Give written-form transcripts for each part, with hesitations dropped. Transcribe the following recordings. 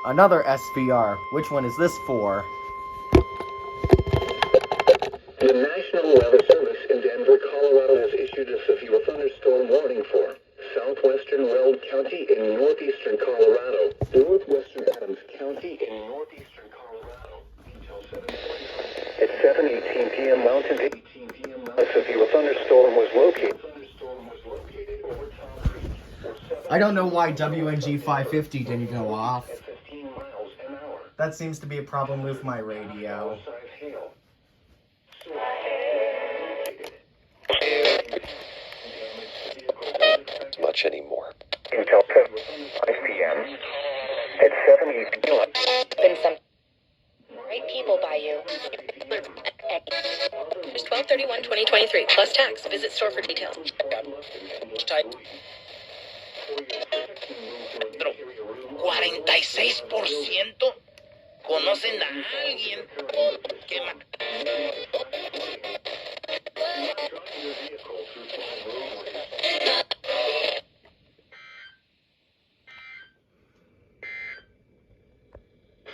Another SVR. Which one is this for? The National Weather Service in Denver, Colorado has issued a severe thunderstorm warning for southwestern Weld County in northeastern Colorado, northwestern Adams County in northeastern Colorado until 7:45. At 7:18 p.m. Mountain, 18 p.m. A severe thunderstorm was located. Over Tom Creek. I don't know why WNG550 didn't go off. At 15 miles an hour. That seems to be a problem with my radio. Much anymore. Until 5 p.m. At 7 p.m. Been some great people by you. It's 12/31/2023 plus tax. Visit store for details. Type. 46% conocen a alguien que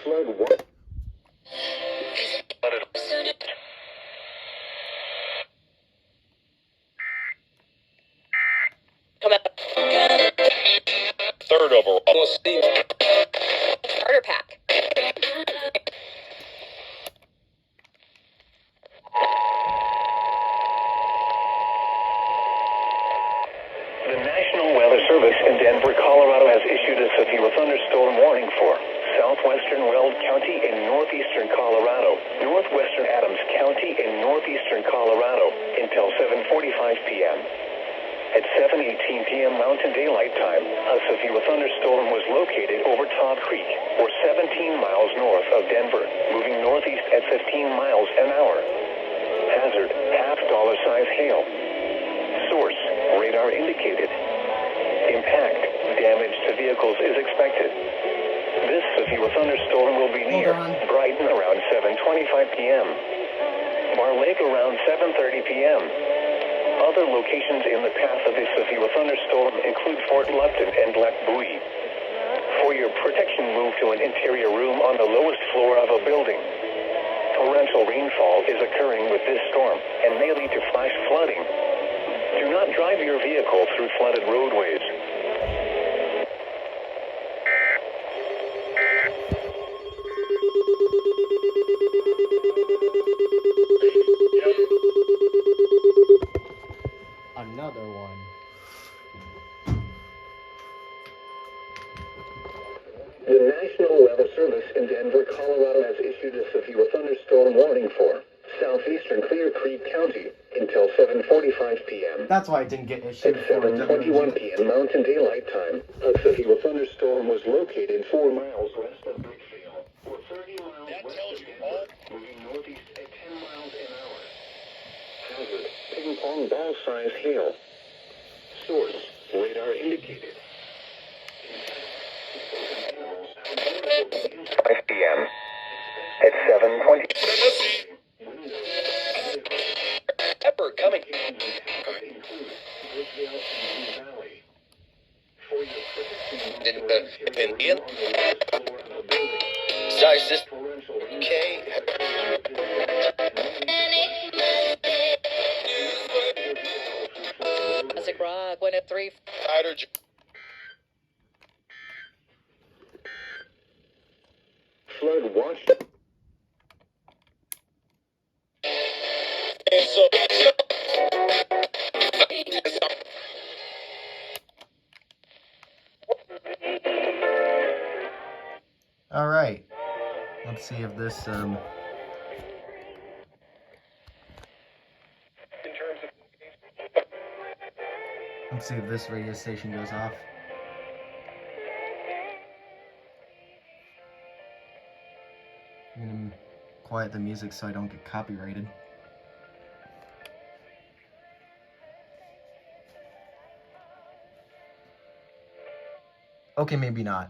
Flood one. Come out. Third overall. Starter pack. The National Weather Service in Denver, Colorado has issued a severe thunderstorm warning for southwestern Weld County in northeastern Colorado, northwestern Adams County in northeastern Colorado until 7:45 p.m. At 7:18 p.m. Mountain Daylight Time, a severe thunderstorm was located over Todd Creek, or 17 miles north of Denver, moving northeast at 15 miles an hour. Hazard, half-dollar-size hail. Source, radar indicated. Impact, damage to vehicles is expected. This severe thunderstorm will be near Brighton around 7:25 p.m. Bar Lake around 7:30 p.m. Other locations in the path of this severe thunderstorm include Fort Lupton and Black Buoy. For your protection, move to an interior room on the lowest floor of a building. Torrential rainfall is occurring with this storm and may lead to flash flooding. Do not drive your vehicle through flooded roadways. Another one. The National Weather Service in Denver, Colorado has issued a severe thunderstorm warning for southeastern Clear Creek County until 7:45 p.m. That's why I didn't get issued At for 7:21 WNG. p.m. Mountain Daylight Time, a severe thunderstorm was located 4 miles west of Bridgeville, or 30 miles west of Denver, moving northeast at 10 miles an hour. Hazard, ping-pong ball-size hail. Source, radar indicated. 5 p.m. At 7:20. Pepper coming. Indian. Size this. K. Classic rock. 1 at 3. Hydrogen. Flood watch. All right. Let's see if this Let's see if this radio station goes off. I'm gonna quiet the music so I don't get copyrighted. Okay, maybe not.